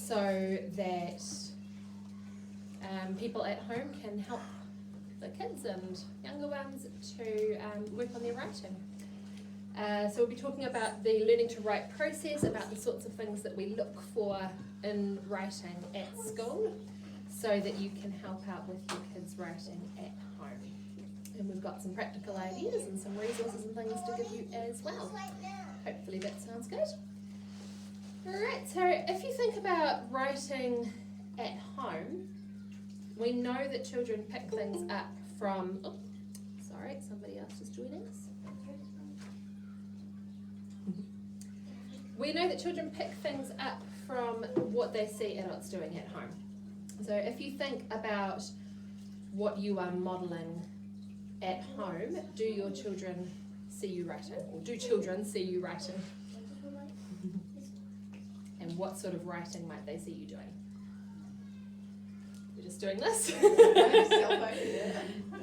so that people at home can help the kids and younger ones to work on their writing. So we'll be talking about the learning to write process, about the sorts of things that we look for in writing at school, so that you can help out with your kids' writing at home. And we've got some practical ideas and some resources and things to give you as well. Hopefully that sounds good. Alright, so if you think about writing at home, we know that children pick things up from, sorry, somebody else is joining us. We know that children pick things up from what they see adults doing at home. So if you think about what you are modelling at home, do your children see you writing? Or do children see you writing? And what sort of writing might they see you doing? You're just doing this?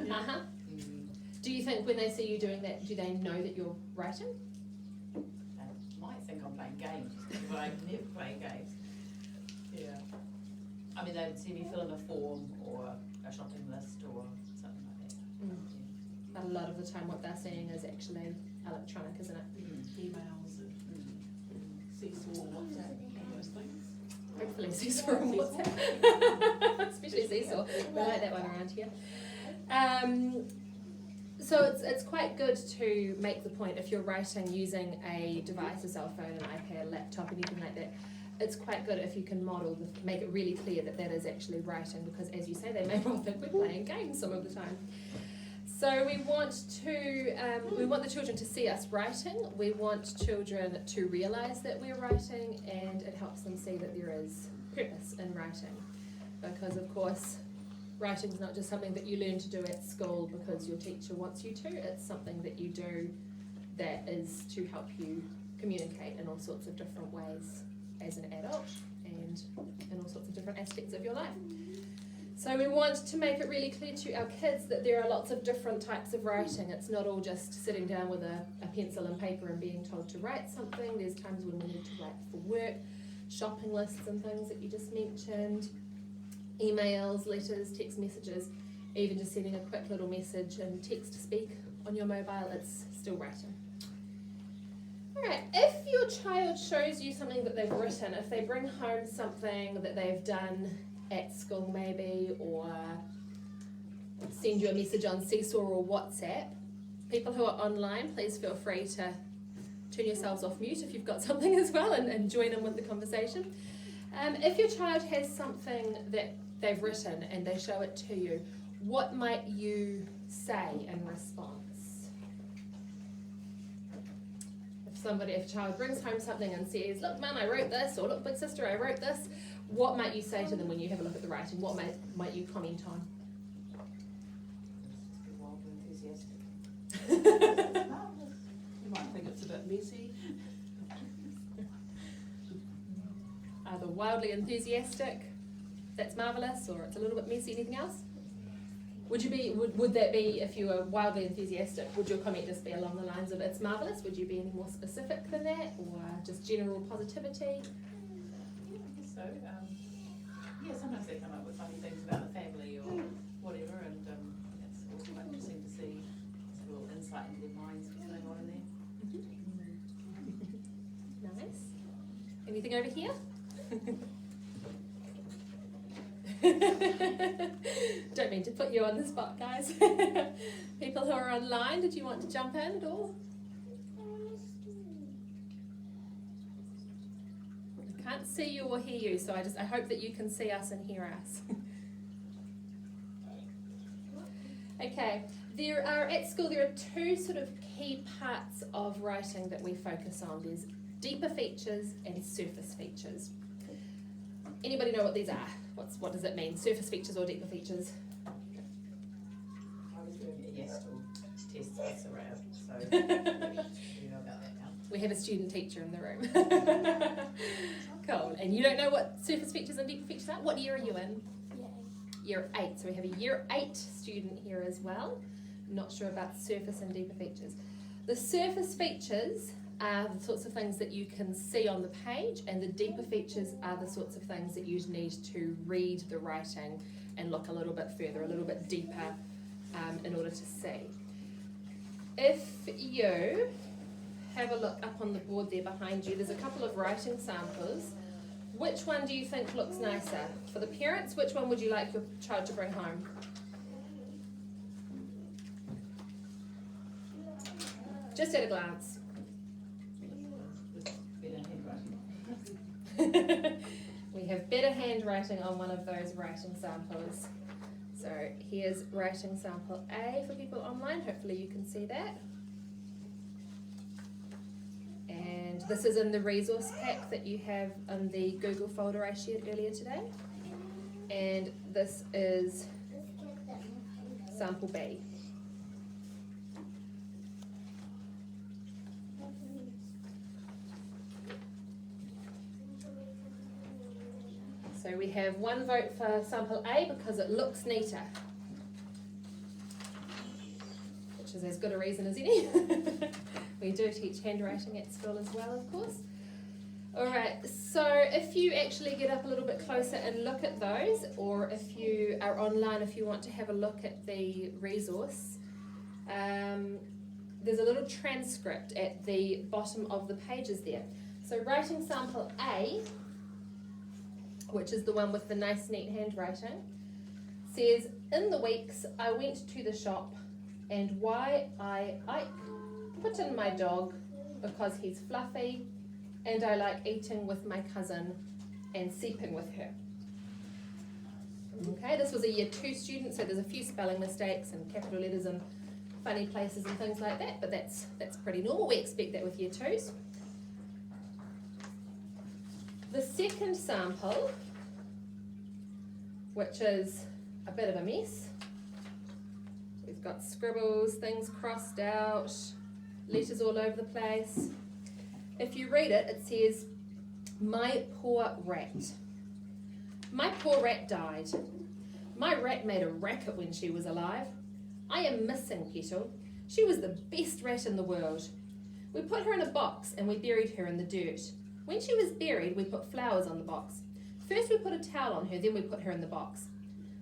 Uh-huh. Do you think when they see you doing that, do they know that you're writing? I think I'm playing games, but I never play games. Yeah. I mean, they'd see me fill in a form or a shopping list or something like that. But a lot of the time what they're seeing is actually electronic, isn't it? Emails and Seesaw, WhatsApp, all those things. Hopefully Seesaw and WhatsApp. Especially Seesaw. We like that one around here. So it's quite good to make the point, if you're writing using a device, a cell phone, an iPad, a laptop, anything like that, it's quite good if you can model, make it really clear that that is actually writing, because as you say, they may well think we're playing games some of the time. So we want the children to see us writing, we want children to realise that we're writing, and it helps them see that there is purpose in writing. Because of course, writing is not just something that you learn to do at school because your teacher wants you to, it's something that you do that is to help you communicate in all sorts of different ways as an adult and in all sorts of different aspects of your life. So we want to make it really clear to our kids that there are lots of different types of writing. It's not all just sitting down with a pencil and paper and being told to write something. There's times when we need to write for work, shopping lists and things that you just mentioned, emails, letters, text messages, even just sending a quick little message and text to speak on your mobile, it's still writing. Alright, if your child shows you something that they've written, if they bring home something that they've done at school maybe, or send you a message on Seesaw or WhatsApp, people who are online, please feel free to turn yourselves off mute if you've got something as well and join in with the conversation. If your child has something that they've written and they show it to you, what might you say in response? If a child brings home something and says, look Mum, I wrote this, or look Big Sister, I wrote this, what might you say to them when you have a look at the writing? What might you comment on? Wildly enthusiastic. You might think it's a bit messy. Either wildly enthusiastic, that's marvellous, or it's a little bit messy. Anything else? Would that be, if you were wildly enthusiastic, would your comment just be along the lines of it's marvellous? Would you be any more specific than that, or just general positivity? So, yeah, sometimes they come up with funny things about the family or whatever, and it's always quite interesting to see a little insight into their minds, what's going on in there. Nice. Anything over here? Don't mean to put you on the spot, guys. People who are online, did you want to jump in at all? I can't see you or hear you, so I hope that you can see us and hear us. Okay, at school there are two sort of key parts of writing that we focus on. There's deeper features and surface features. Anybody know what these are? What does it mean? Surface features or deeper features? I was doing a yes or test this around, so you know about that now. We have a student teacher in the room. Cool. And you don't know what surface features and deeper features are? What year are you in? Year 8. So we have a year 8 student here as well. Not sure about surface and deeper features. The surface features are the sorts of things that you can see on the page, and the deeper features are the sorts of things that you need to read the writing and look a little bit further, a little bit deeper in order to see. If you have a look up on the board there behind you, there's a couple of writing samples. Which one do you think looks nicer? For the parents, which one would you like your child to bring home? Just at a glance. With better handwriting. We have better handwriting on one of those writing samples. So here's writing sample A for people online. Hopefully you can see that. And this is in the resource pack that you have in the Google folder I shared earlier today. And this is sample B. So we have one vote for sample A because it looks neater, which is as good a reason as any. We do teach handwriting at school as well, of course. Alright, so if you actually get up a little bit closer and look at those, or if you are online, if you want to have a look at the resource, there's a little transcript at the bottom of the pages there. So writing sample A, which is the one with the nice neat handwriting, says, in the weeks I went to the shop and why I put in my dog because he's fluffy and I like eating with my cousin and sleeping with her. Okay, this was a year 2 student, so there's a few spelling mistakes and capital letters and funny places and things like that, but that's pretty normal. We expect that with year 2s. The second sample, which is a bit of a mess. We've got scribbles, things crossed out, letters all over the place. If you read it, it says, my poor rat. My poor rat died. My rat made a racket when she was alive. I am missing Petal. She was the best rat in the world. We put her in a box and we buried her in the dirt. When she was buried, we put flowers on the box. First we put a towel on her, then we put her in the box.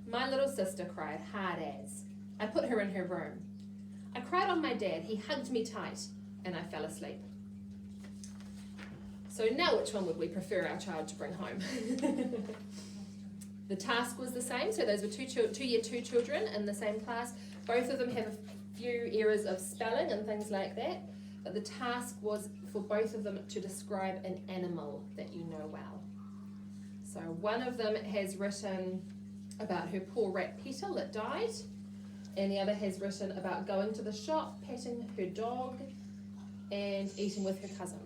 My little sister cried hard as. I put her in her room. I cried on my dad, he hugged me tight, and I fell asleep. So now which one would we prefer our child to bring home? The task was the same, so those were two year 2 children in the same class. Both of them have a few errors of spelling and things like that, but the task was for both of them to describe an animal that you know well. So one of them has written about her poor rat Petal that died, and the other has written about going to the shop, patting her dog, and eating with her cousin.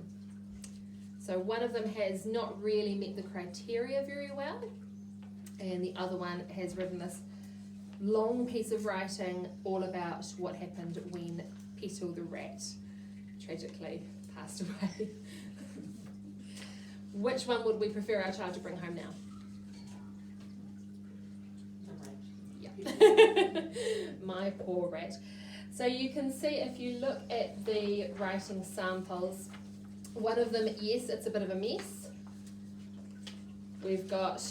So one of them has not really met the criteria very well, and the other one has written this long piece of writing all about what happened when Petal the rat tragically passed away. Which one would we prefer our child to bring home now? Yeah. My poor rat. So you can see if you look at the writing samples, one of them, yes, it's a bit of a mess. We've got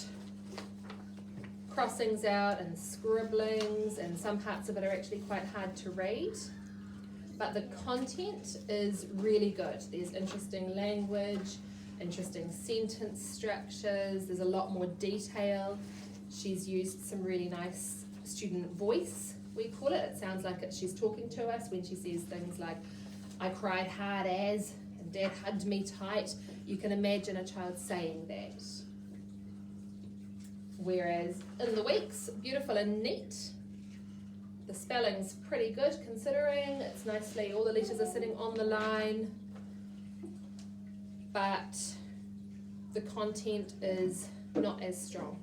crossings out and scribblings, and some parts of it are actually quite hard to read. But the content is really good. There's interesting language, interesting sentence structures, there's a lot more detail. She's used some really nice student voice, we call it. It sounds like she's talking to us when she says things like, I cried hard as, and Dad hugged me tight. You can imagine a child saying that. Whereas in the weeks, beautiful and neat. The spelling's pretty good considering it's nicely, all the letters are sitting on the line, but the content is not as strong.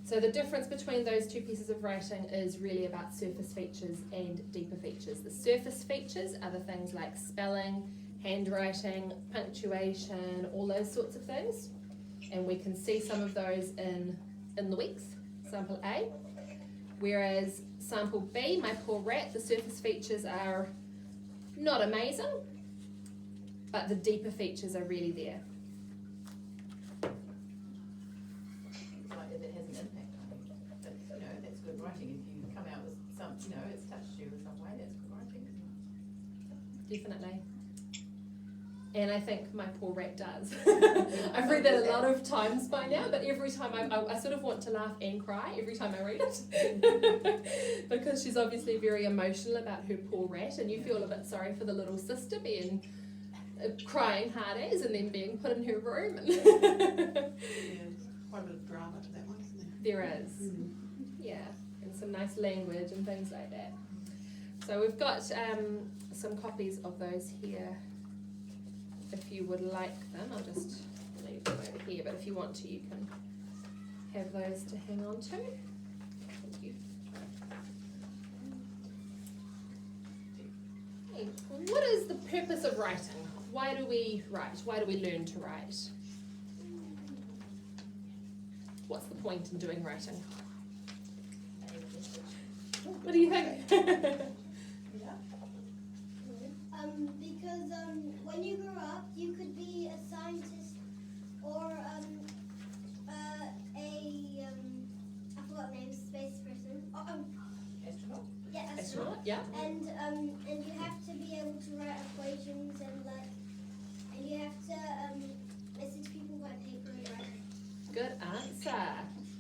So the difference between those two pieces of writing is really about surface features and deeper features. The surface features are the things like spelling, handwriting, punctuation, all those sorts of things. And we can see some of those in the weeks, sample A. Whereas sample B, my poor rat, the surface features are not amazing. but the deeper features are really there. It's like if it has an impact on you, that's, that's good writing. If you come out with some, it's touched you in some way, that's good writing, isn't it? Definitely. And I think my poor rat does. I've read that a lot of times by now, but every time I sort of want to laugh and cry every time I read it. Because she's obviously very emotional about her poor rat, and you feel a bit sorry for the little sister being crying hard as and then being put in her room. Yeah, there's quite a bit of drama to that one, isn't there? There is. Yeah, and some nice language and things like that. So we've got some copies of those here. If you would like them, I'll just leave them over here, but if you want to, you can have those to hang on to. Thank you. Okay. What is the purpose of writing? Why do we write? Why do we learn to write? What's the point in doing writing? What do you think? Because when you grow up, you could be a scientist or I forgot the name, space person. Astronaut? Yeah, astronaut. Astronaut, yeah. And you have to be able to write equations and you have to message people by paper and write. Good answer.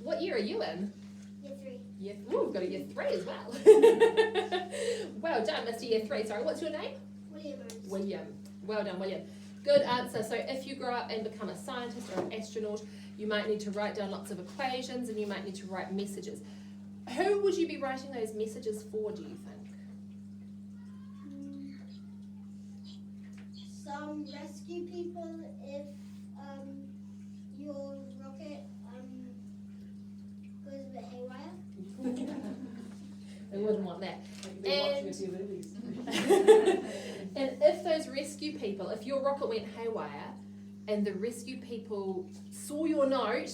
What year are you in? Year 3. Year, ooh, we've got a year 3 as well. Well done, Mr. Year 3. Sorry, what's your name? William Ernst. William. Well done, William. Good answer. So if you grow up and become a scientist or an astronaut, you might need to write down lots of equations and you might need to write messages. Who would you be writing those messages for, do you think? Some rescue people if your rocket goes a bit haywire. They wouldn't want that. Like you've been watching a few movies. And if those rescue people, if your rocket went haywire and the rescue people saw your note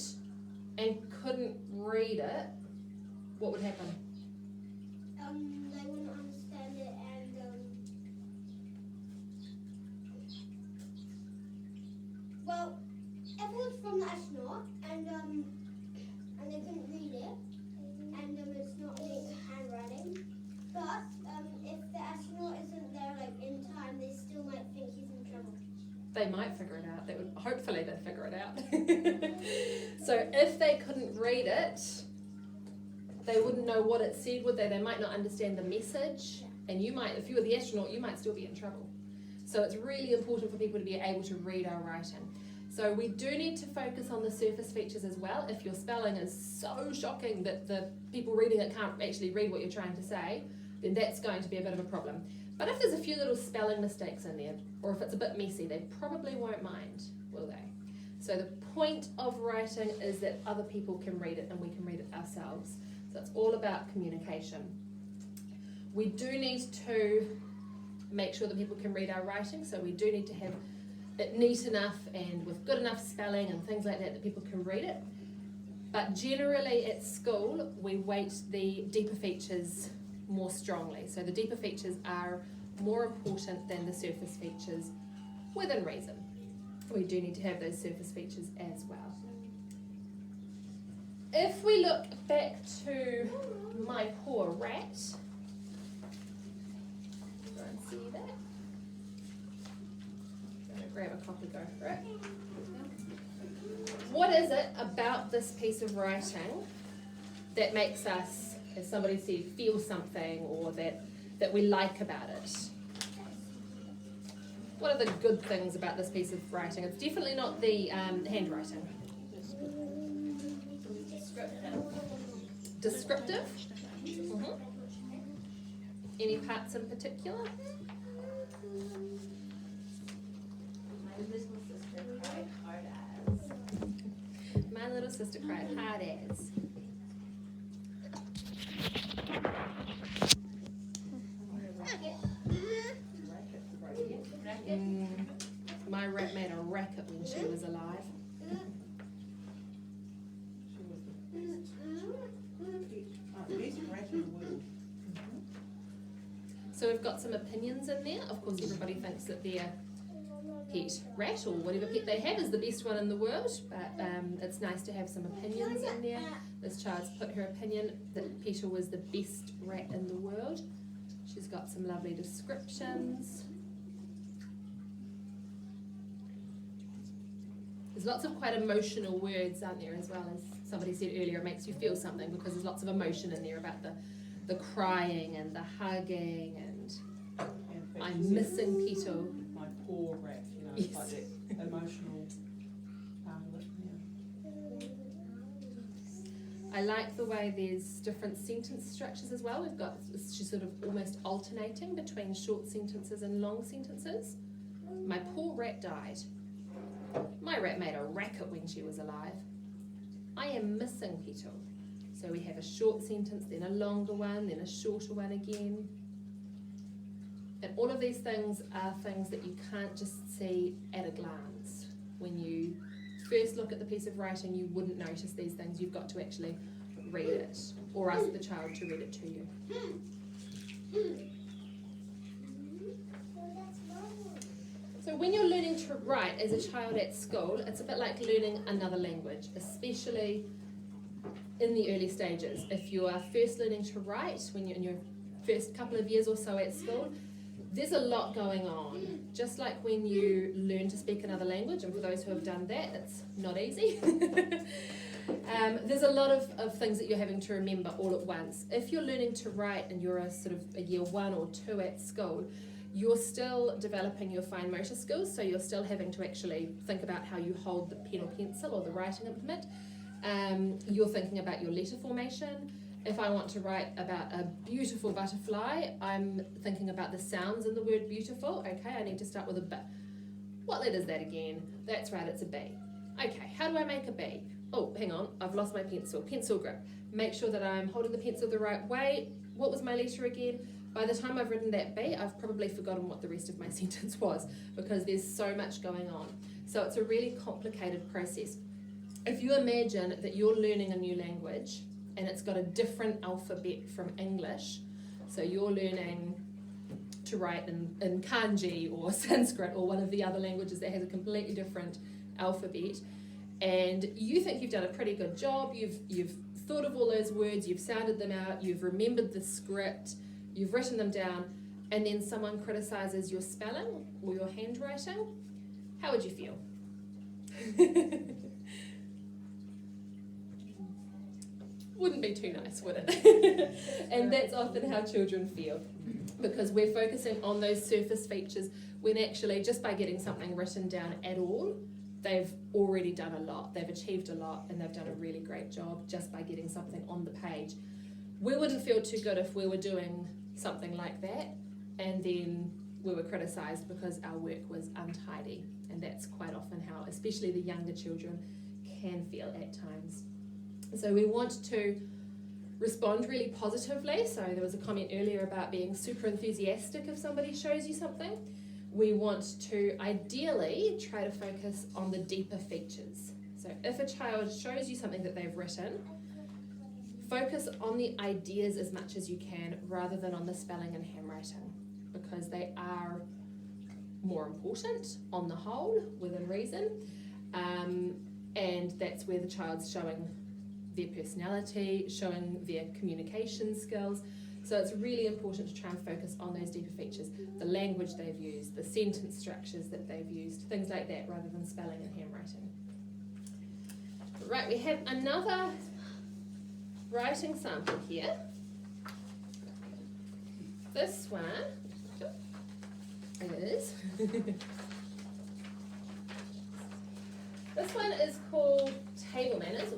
and couldn't read it, what would happen? They wouldn't understand it and well, if it was from the astronaut and they couldn't read it and it's not in handwriting, but if the astronaut isn't there in time, they still might think he's in trouble. They might figure it out. Hopefully they'd figure it out. So if they couldn't read it, they wouldn't know what it said, would they? They might not understand the message, and you might, if you were the astronaut, you might still be in trouble. So it's really important for people to be able to read our writing. So we do need to focus on the surface features as well. If your spelling is so shocking that the people reading it can't actually read what you're trying to say, then that's going to be a bit of a problem. But if there's a few little spelling mistakes in there, or if it's a bit messy, they probably won't mind, will they? So the point of writing is that other people can read it and we can read it ourselves. So it's all about communication. We do need to make sure that people can read our writing, so we do need to have it neat enough and with good enough spelling and things like that people can read it. But generally at school, we weight the deeper features more strongly. So the deeper features are more important than the surface features within reason. We do need to have those surface features as well. If we look back to my poor rat, go and see that. I'm going to grab a copy, go for it. What is it about this piece of writing that makes us, as somebody said, feel something, or that we like about it? What are the good things about this piece of writing? It's definitely not the handwriting. Descriptive? Mm-hmm. Any parts in particular? My little sister cried hard as. My little sister cried hard as. My rat made a racket when she was alive. Best rat in the world. So we've got some opinions in there. Of course, everybody thinks that they're pet rat or whatever pet they have is the best one in the world, but it's nice to have some opinions in there. This child's put her opinion that Peter was the best rat in the world. She's got some lovely descriptions. There's lots of quite emotional words, aren't there, as well, as somebody said earlier, it makes you feel something because there's lots of emotion in there about the crying and the hugging and I'm missing Peter. My poor rat, you know, Yes. like that emotional part of it, yeah. I like the way there's different sentence structures as well. We've got, she's sort of almost alternating between short sentences and long sentences. My poor rat died. My rat made a racket when she was alive. I am missing Peter. So we have a short sentence, then a longer one, then a shorter one again. And all of these things are things that you can't just see at a glance. When you first look at the piece of writing, you wouldn't notice these things. You've got to actually read it or ask the child to read it to you. So when you're learning to write as a child at school, it's a bit like learning another language, especially in the early stages. If you are first learning to write, when you're in your first couple of years or so at school, there's a lot going on. Just like when you learn to speak another language, and for those who have done that, it's not easy. There's a lot of things that you're having to remember all at once. If you're learning to write and you're a sort of a year 1 or 2 at school, you're still developing your fine motor skills, so you're still having to actually think about how you hold the pen or pencil or the writing implement. You're thinking about your letter formation. If I want to write about a beautiful butterfly, I'm thinking about the sounds in the word beautiful. Okay, I need to start with a B. What letter is that again? That's right, it's a B. Okay, how do I make a B? Oh, hang on, I've lost my pencil. Pencil grip. Make sure that I'm holding the pencil the right way. What was my letter again? By the time I've written that B, I've probably forgotten what the rest of my sentence was because there's so much going on. So it's a really complicated process. If you imagine that you're learning a new language and it's got a different alphabet from English, so you're learning to write in kanji or Sanskrit or one of the other languages that has a completely different alphabet, and you think you've done a pretty good job, you've thought of all those words, you've sounded them out, you've remembered the script, you've written them down, and then someone criticises your spelling or your handwriting, how would you feel? Wouldn't be too nice, would it? And that's often how children feel, because we're focusing on those surface features when actually just by getting something written down at all, they've already done a lot, they've achieved a lot, and they've done a really great job just by getting something on the page. We wouldn't feel too good if we were doing something like that and then we were criticised because our work was untidy, and that's quite often how especially the younger children can feel at times. So we want to respond really positively. So there was a comment earlier about being super enthusiastic if somebody shows you something. We want to ideally try to focus on the deeper features. So if a child shows you something that they've written, focus on the ideas as much as you can rather than on the spelling and handwriting, because they are more important on the whole, within reason, and that's where the child's showing their personality, showing their communication skills. So it's really important to try and focus on those deeper features, the language they've used, the sentence structures that they've used, things like that, rather than spelling and handwriting. Right, we have another writing sample here. This one is this one is called Table Manners,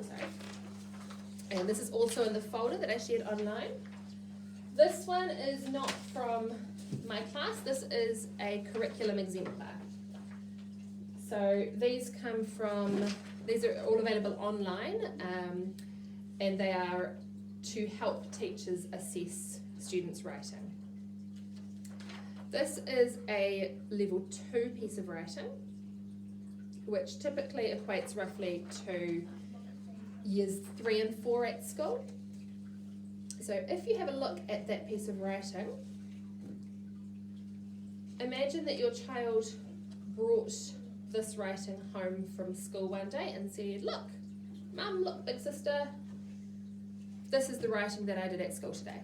and this is also in the folder that I shared online. This one is not from my class, this is a curriculum exemplar. So these are all available online, and they are to help teachers assess students' writing. This is a level 2 piece of writing, which typically equates roughly to years 3 and 4 at school. So if you have a look at that piece of writing, imagine that your child brought this writing home from school one day and said, look, Mum, look, big sister, this is the writing that I did at school today.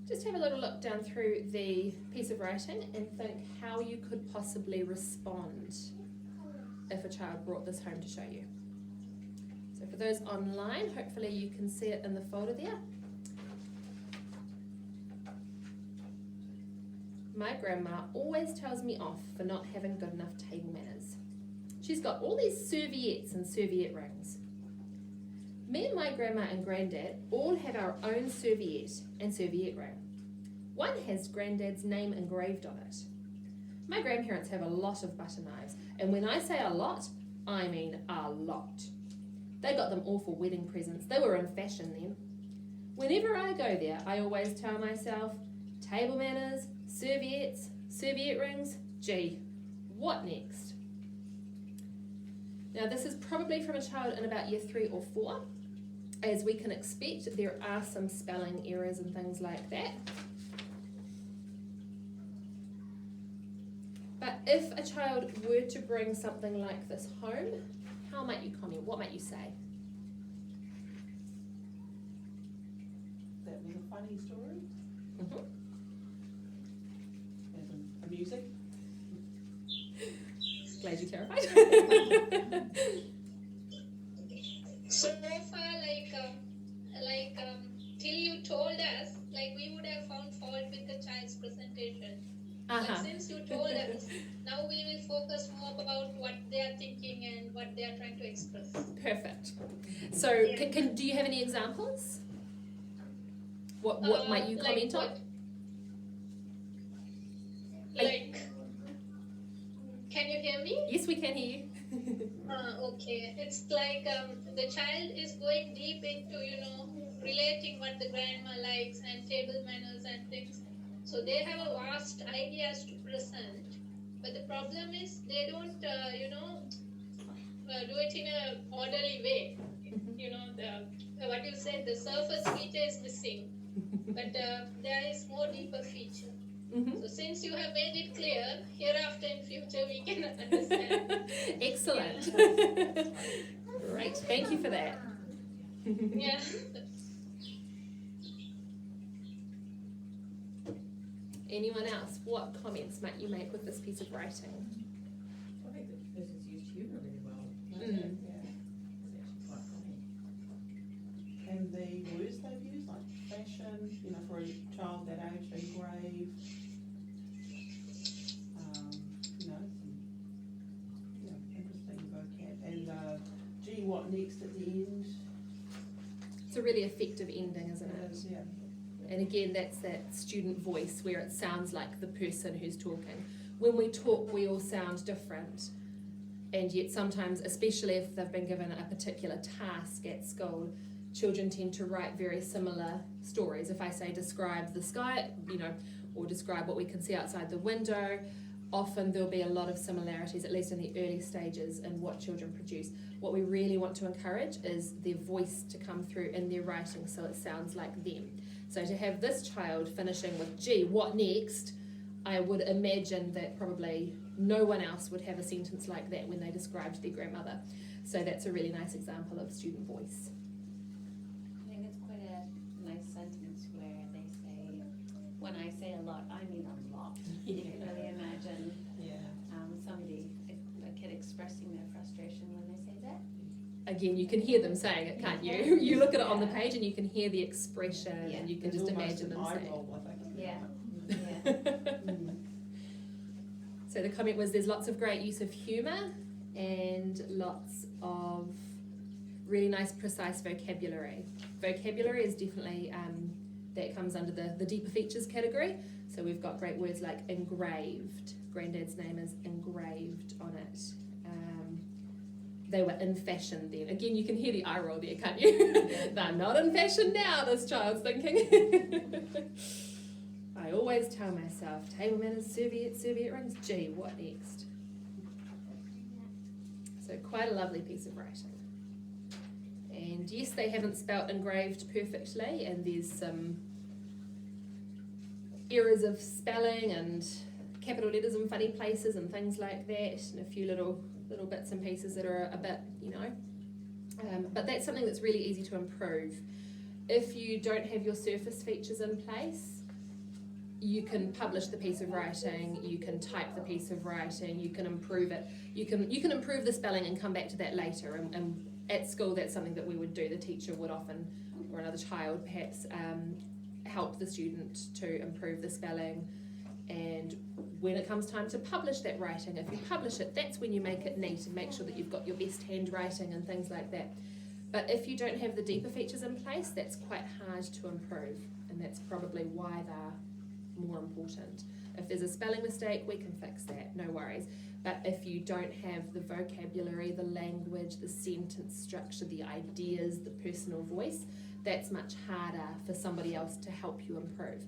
Just have a little look down through the piece of writing and think how you could possibly respond if a child brought this home to show you. So for those online, hopefully you can see it in the folder there. My grandma always tells me off for not having good enough table manners. She's got all these serviettes and serviette rings. Me and my grandma and granddad all have our own serviette and serviette ring. One has granddad's name engraved on it. My grandparents have a lot of butter knives, and when I say a lot, I mean a lot. They got them all for wedding presents. They were in fashion then. Whenever I go there, I always tell myself, table manners, serviettes, serviette rings, gee, what next? Now this is probably from a child in about year 3 or 4. As we can expect, there are some spelling errors and things like that. But if a child were to bring something like this home, how might you comment? What might you say? That was a funny story. Mm-hmm. As amusing. Glad you clarified. So far, till you told us, we would have found fault with the child's presentation. But since you told us, now we will focus more about what they are thinking and what they are trying to express. Perfect. So, do you have any examples? What might you comment on? Can you hear me? Yes, we can hear you. Okay. It's like the child is going deep into, relating what the grandma likes and table manners and things. So they have a vast ideas to present. But the problem is they don't, do it in a orderly way. What you said, the surface feature is missing. But there is more deeper feature. Mm-hmm. So since you have made it clear, hereafter in future we can understand. Excellent. Great, thank you for that. Yeah. Anyone else? What comments might you make with this piece of writing? I think the person's used humour really well. Mm. Yeah. It's actually quite funny. And the words they've used, like fashion, for a child that age, engrave, some interesting vocab. And gee, what next at the end? It's a really effective ending, isn't it? Yeah. And again, that's that student voice where it sounds like the person who's talking. When we talk, we all sound different. And yet sometimes, especially if they've been given a particular task at school, children tend to write very similar stories. If I say describe the sky, or describe what we can see outside the window, often there'll be a lot of similarities, at least in the early stages, in what children produce. What we really want to encourage is their voice to come through in their writing so it sounds like them. So to have this child finishing with, gee, what next? I would imagine that probably no one else would have a sentence like that when they described their grandmother. So that's a really nice example of student voice. I think it's quite a nice sentence where they say, when I say a lot, I mean a lot. You can really imagine a kid expressing their frustration when they say that. Again, you can hear them saying it, can't you? You look at it on the page and you can hear the expression and you can There's just almost imagine an them eye saying roll, I think. Yeah. So the comment was there's lots of great use of humour and lots of really nice precise vocabulary. Vocabulary is definitely, that comes under the deeper features category. So we've got great words like engraved. Granddad's name is engraved on it. They were in fashion then. Again, you can hear the eye roll there, can't you? They're not in fashion now, this child's thinking. I always tell myself, table manners, serviette rings, gee, what next? So quite a lovely piece of writing. And yes, they haven't spelt engraved perfectly, and there's some errors of spelling and capital letters in funny places and things like that, and a few little bits and pieces that are a bit, but that's something that's really easy to improve. If you don't have your surface features in place, you can publish the piece of writing, you can type the piece of writing, you can improve it, you can improve the spelling and come back to that later, and at school that's something that we would do. The teacher would often, or another child perhaps, help the student to improve the spelling. And when it comes time to publish that writing, if you publish it, that's when you make it neat and make sure that you've got your best handwriting and things like that. But if you don't have the deeper features in place, that's quite hard to improve, and that's probably why they're more important. If there's a spelling mistake, we can fix that, no worries. But if you don't have the vocabulary, the language, the sentence structure, the ideas, the personal voice, that's much harder for somebody else to help you improve.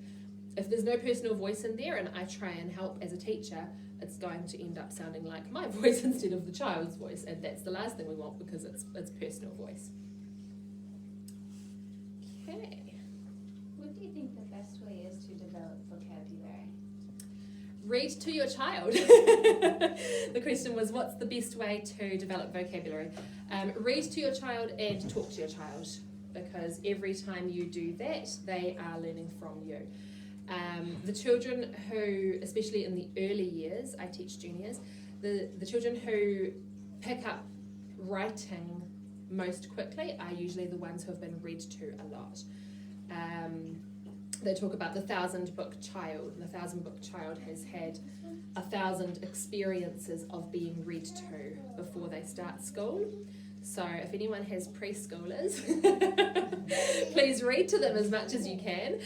If there's no personal voice in there and I try and help as a teacher, it's going to end up sounding like my voice instead of the child's voice, and that's the last thing we want because it's personal voice. Okay. What do you think the best way is to develop vocabulary? Read to your child. The question was, what's the best way to develop vocabulary? Read to your child and talk to your child, because every time you do that, they are learning from you. The children who, especially in the early years, I teach juniors, the children who pick up writing most quickly are usually the ones who have been read to a lot. They talk about the 1,000-book child, and the 1,000-book child has had 1,000 experiences of being read to before they start school. So if anyone has preschoolers, please read to them as much as you can.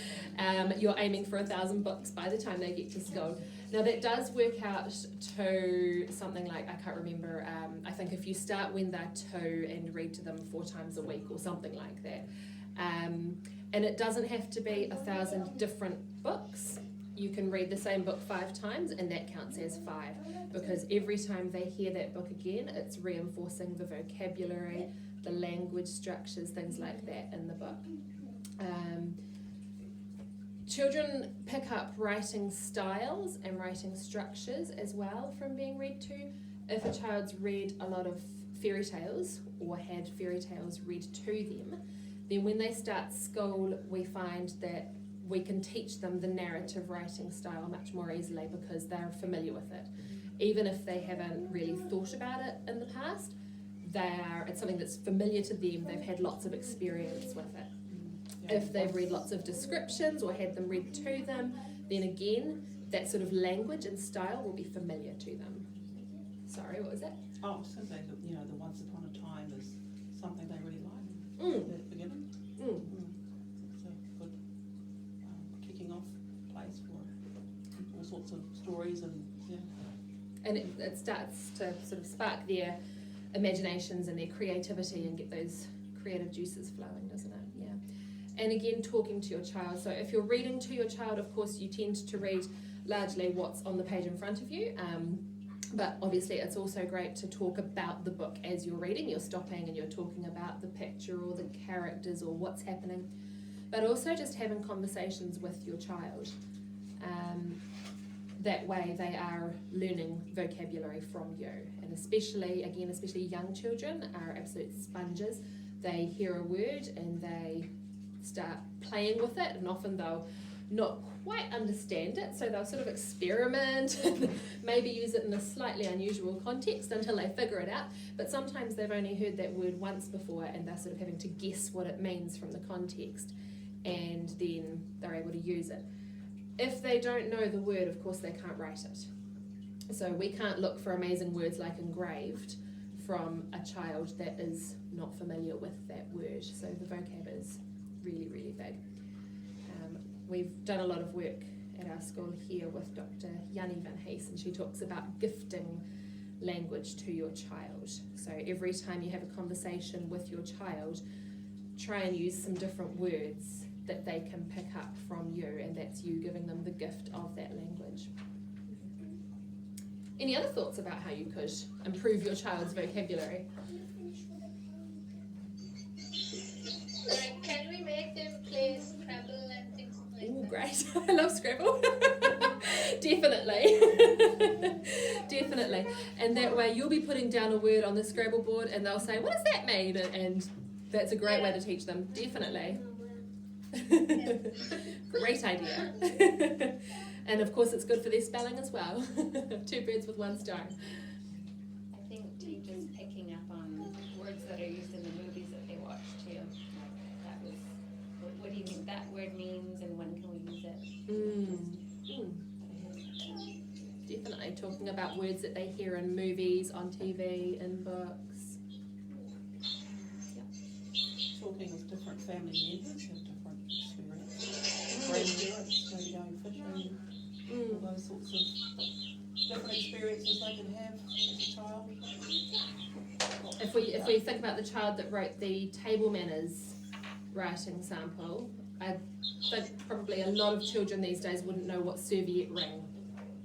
You're aiming for 1,000 books by the time they get to school. Now that does work out to something like, I can't remember, I think if you start when they're 2 and read to them 4 times a week or something like that. And it doesn't have to be 1,000 different books. You can read the same book 5 times and that counts as 5, because every time they hear that book again, it's reinforcing the vocabulary, the language structures, things like that in the book. Children pick up writing styles and writing structures as well from being read to. If a child's read a lot of fairy tales or had fairy tales read to them, then when they start school, we find that we can teach them the narrative writing style much more easily because they're familiar with it. Even if they haven't really thought about it in the past, it's something that's familiar to them, they've had lots of experience with it. If they've read lots of descriptions or had them read to them, then again, that sort of language and style will be familiar to them. Sorry, what was that? Oh, I was going to say that, the Once Upon a Time is something they really like Mm. at the beginning. Mm. It's a good kicking off place for all sorts of stories and And it starts to sort of spark their imaginations and their creativity and get those creative juices flowing, doesn't it? Yeah. And again, talking to your child. So if you're reading to your child, of course, you tend to read largely what's on the page in front of you. But obviously it's also great to talk about the book as you're reading. You're stopping and you're talking about the picture or the characters or what's happening. But also just having conversations with your child. That way they are learning vocabulary from you. And especially young children are absolute sponges. They hear a word and they start playing with it, and often they'll not quite understand it, so they'll sort of experiment and maybe use it in a slightly unusual context until they figure it out. But sometimes they've only heard that word once before and they're sort of having to guess what it means from the context, and then they're able to use it. If they don't know the word, of course, they can't write it. So we can't look for amazing words like engraved from a child that is not familiar with that word. So the vocab is really, really big. We've done a lot of work at our school here with Dr. Yanni Van Hees, and she talks about gifting language to your child. So every time you have a conversation with your child, try and use some different words that they can pick up from you, and that's you giving them the gift of that language. Any other thoughts about how you could improve your child's vocabulary? Like, can we make them play Scrabble and things like Ooh, that? great. I love Scrabble. Definitely. Definitely. And that way you'll be putting down a word on the Scrabble board and they'll say, what does that mean? And that's a great way to teach them. Definitely. Great idea. And of course it's good for their spelling as well. 2 birds with 1 stone. I think teachers picking up on words that are used in the movies that they watch too. Like that was, what do you think that word means and when can we use it? Definitely talking about words that they hear in movies, on TV, in books. Talking with different family members have different experiences. Grandparents, maybe going fishing, all those sorts of different experiences they can have as a child. If we think about the child that wrote the table manners writing sample, I think probably a lot of children these days wouldn't know what serviette ring,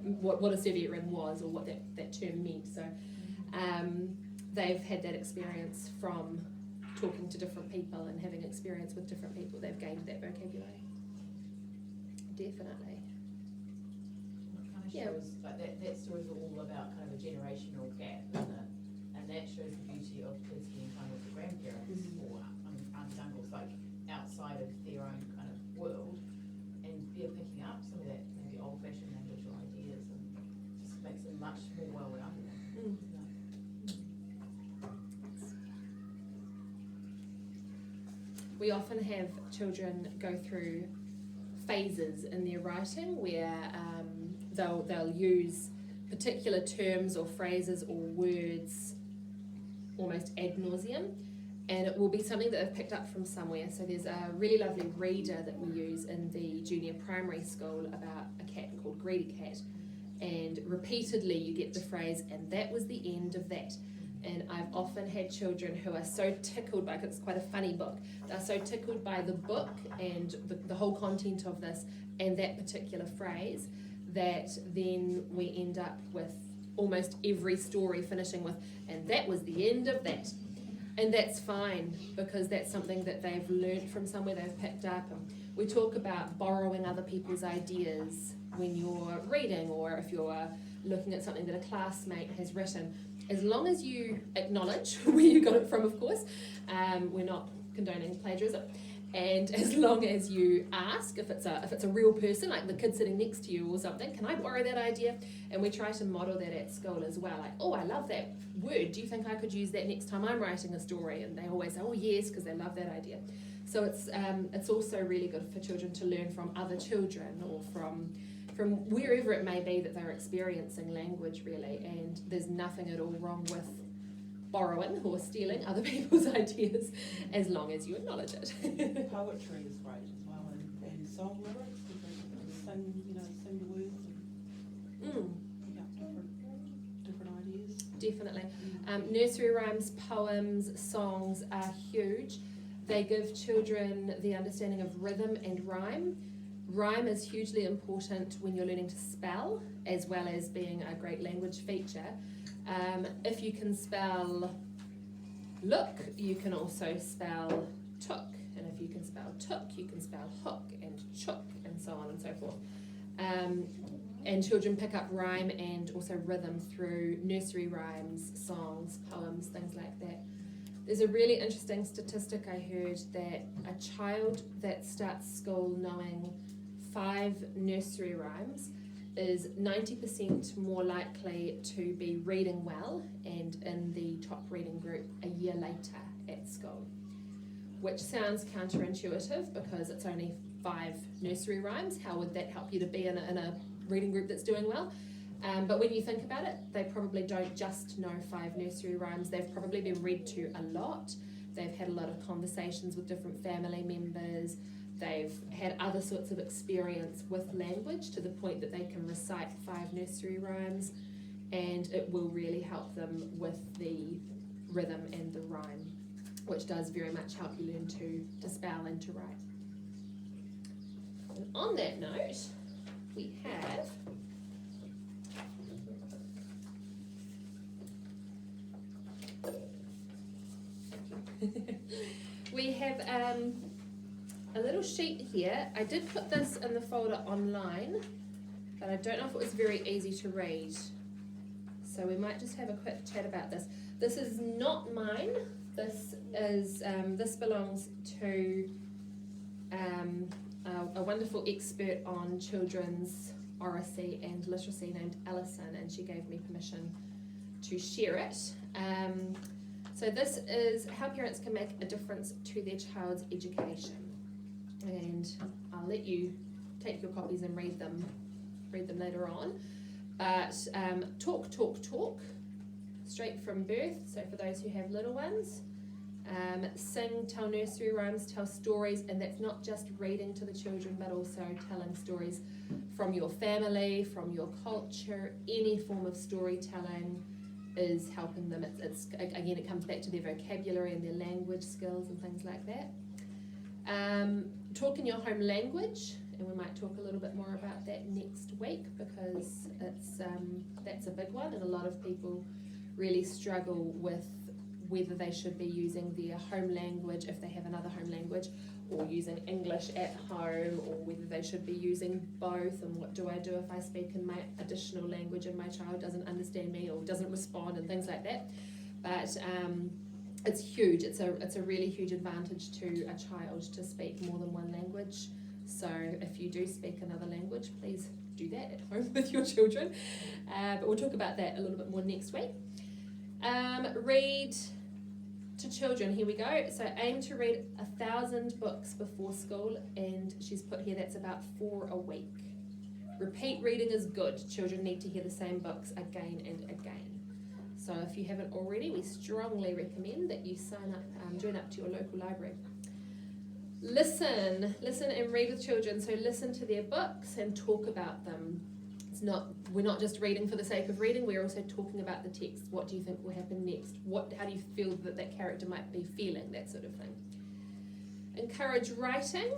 what a serviette ring was or what that term meant. So they've had that experience from talking to different people and having experience with different people. They've gained that vocabulary. Definitely. It kind of Yeah. shows, like that story's all about kind of a generational gap, isn't it? And that shows the beauty of kids spending time with the grandparents or aunts, uncles, like outside of their own kind of world, and picking up some of that maybe old-fashioned language or ideas, and just makes them much more well-rounded. We often have children go through phases in their writing where they'll use particular terms or phrases or words almost ad nauseum, and it will be something that they've picked up from somewhere. So there's a really lovely reader that we use in the junior primary school about a cat called Greedy Cat, and repeatedly you get the phrase, and that was the end of that. And I've often had children who are so tickled by, because it's quite a funny book, they're so tickled by the book and the whole content of this and that particular phrase, that then we end up with almost every story finishing with, and that was the end of that. And that's fine, because that's something that they've learnt from somewhere, they've picked up. And we talk about borrowing other people's ideas when you're reading, or if you're looking at something that a classmate has written. As long as you acknowledge where you got it from, of course, we're not condoning plagiarism. And as long as you ask, if it's a real person, like the kid sitting next to you or something, can I borrow that idea? And we try to model that at school as well. Like, oh, I love that word. Do you think I could use that next time I'm writing a story? And they always say, oh yes, because they love that idea. So it's also really good for children to learn from other children, or from wherever it may be that they're experiencing language, really. And there's nothing at all wrong with borrowing or stealing other people's ideas, as long as you acknowledge it. Poetry is great as well, and song lyrics, sing the words and pick up different ideas. Definitely. Nursery rhymes, poems, songs are huge. They give children the understanding of rhythm and rhyme. Rhyme is hugely important when you're learning to spell, as well as being a great language feature. If you can spell look, you can also spell took, and if you can spell took, you can spell hook and chook, and so on and so forth. And children pick up rhyme and also rhythm through nursery rhymes, songs, poems, things like that. There's a really interesting statistic I heard that a child that starts school knowing 5 nursery rhymes is 90% more likely to be reading well and in the top reading group a year later at school, which sounds counterintuitive because it's only 5 nursery rhymes. How would that help you to be in a reading group that's doing well? But when you think about it, they probably don't just know 5 nursery rhymes. They've probably been read to a lot. They've had a lot of conversations with different family members. They've had other sorts of experience with language to the point that they can recite 5 nursery rhymes, and it will really help them with the rhythm and the rhyme, which does very much help you learn to spell and to write. And on that note, we have a little sheet here. I did put this in the folder online, but I don't know if it was very easy to read. So we might just have a quick chat about this. This is not mine. This is this belongs to a wonderful expert on children's oracy and literacy named Alison, and she gave me permission to share it. So this is how parents can make a difference to their child's education, and I'll let you take your copies and read them later on. But talk, straight from birth. So for those who have little ones, sing, tell nursery rhymes, tell stories, and that's not just reading to the children, but also telling stories from your family, from your culture. Any form of storytelling is helping them. It's again, it comes back to their vocabulary and their language skills and things like that. Talk in your home language, and we might talk a little bit more about that next week, because it's that's a big one, and a lot of people really struggle with whether they should be using their home language if they have another home language, or using English at home, or whether they should be using both, and what do I do if I speak in my additional language and my child doesn't understand me or doesn't respond, and things like that. But it's huge. It's a really huge advantage to a child to speak more than one language. So if you do speak another language, please do that at home with your children. But we'll talk about that a little bit more next week. Read to children, here we go. So aim to read 1,000 books before school, and she's put here that's about 4 a week. Repeat reading is good. Children need to hear the same books again and again. So if you haven't already, we strongly recommend that you sign up, join up to your local library. Listen and read with children. So listen to their books and talk about them. We're not just reading for the sake of reading, we're also talking about the text. What do you think will happen next? How do you feel that character might be feeling? That sort of thing. Encourage writing,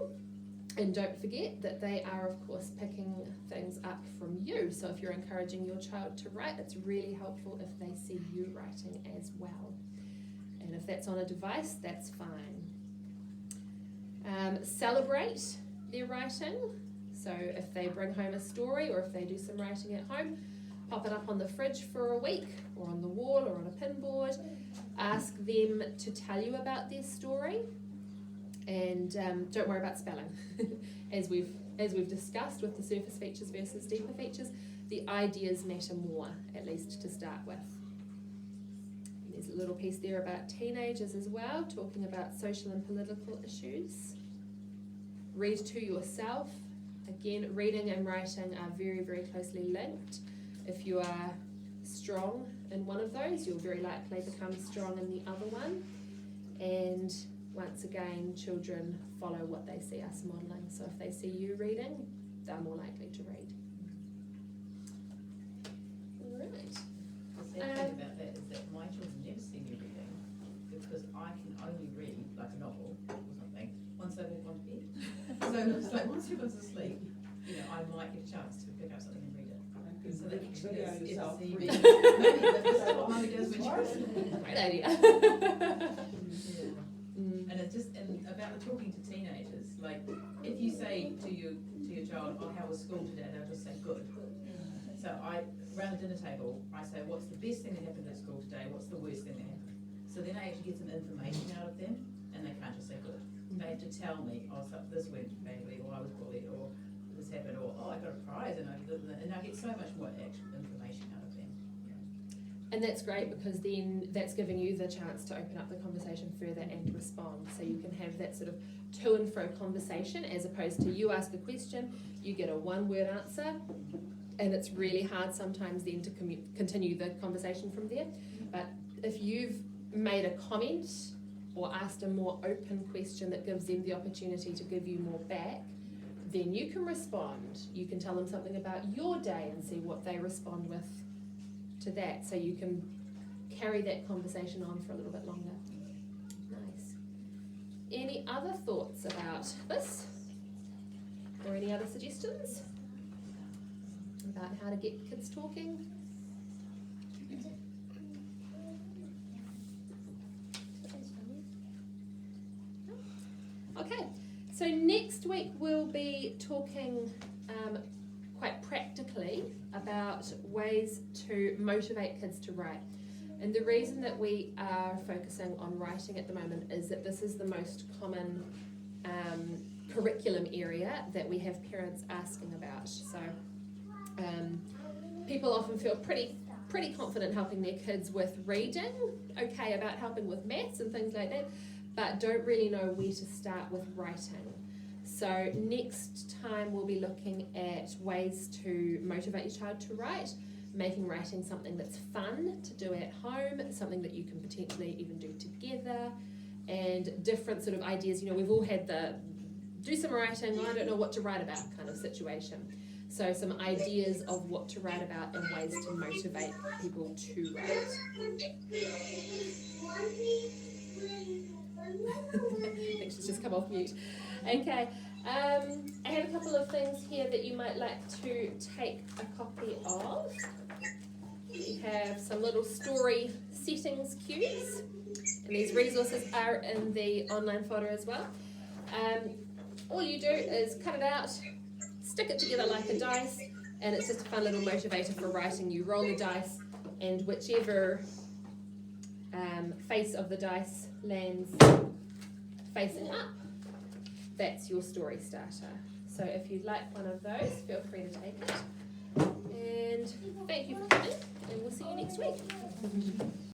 and don't forget that they are, of course, picking things up from you. So if you're encouraging your child to write, it's really helpful if they see you writing as well. And if that's on a device, that's fine. Celebrate their writing. So if they bring home a story, or if they do some writing at home, pop it up on the fridge for a week, or on the wall, or on a pinboard. Ask them to tell you about their story, and don't worry about spelling. As we've discussed with the surface features versus deeper features, the ideas matter more, at least to start with. And there's a little piece there about teenagers as well, talking about social and political issues. Read to yourself. Again, reading and writing are very, very closely linked. If you are strong in one of those, you'll very likely become strong in the other one. And once again, children follow what they see us modelling. So if they see you reading, they're more likely to read. Right. The sad thing about that is that my children never see me reading, because I can only read like a novel or something once they've all gone to bed. So it's like once everyone's asleep, I might get a chance to pick up something and read it. So that actually is maybe that's what Mummy does when she's Great idea. And it's just about the talking to teenagers. Like if you say to your child, "Oh, how was school today?" they'll just say "good." So around the dinner table, I say, "What's the best thing that happened at school today? What's the worst thing that happened?" So then I actually get some information out of them, and they can't just say "good." They have to tell me, "Oh, so this went badly," or "I was bullied," or "this happened," or "Oh, I got a prize," and I get so much more actual information out of them. And that's great, because then that's giving you the chance to open up the conversation further and respond. So you can have that sort of to and fro conversation, as opposed to you ask a question, you get a one-word answer, and it's really hard sometimes then to continue the conversation from there. But if you've made a comment or asked a more open question that gives them the opportunity to give you more back, then you can respond. You can tell them something about your day and see what they respond with to that, so you can carry that conversation on for a little bit longer. Nice. Any other thoughts about this? Or any other suggestions about how to get kids talking? Okay, so next week we'll be talking quite practically about ways to motivate kids to write. And the reason that we are focusing on writing at the moment is that this is the most common curriculum area that we have parents asking about. So people often feel pretty confident helping their kids with reading, okay about helping with maths and things like that, but don't really know where to start with writing. So next time we'll be looking at ways to motivate your child to write, making writing something that's fun to do at home, something that you can potentially even do together, and different sort of ideas. You know, we've all had the do some writing, I don't know what to write about kind of situation. So some ideas of what to write about and ways to motivate people to write. I think she's just come off mute. Okay, I have a couple of things here that you might like to take a copy of. We have some little story settings cues, and these resources are in the online folder as well. All you do is cut it out, stick it together like a dice, and it's just a fun little motivator for writing. You roll the dice, and whichever face of the dice lands facing up, that's your story starter. So if you'd like one of those, feel free to take it. And thank you for coming, and we'll see you next week.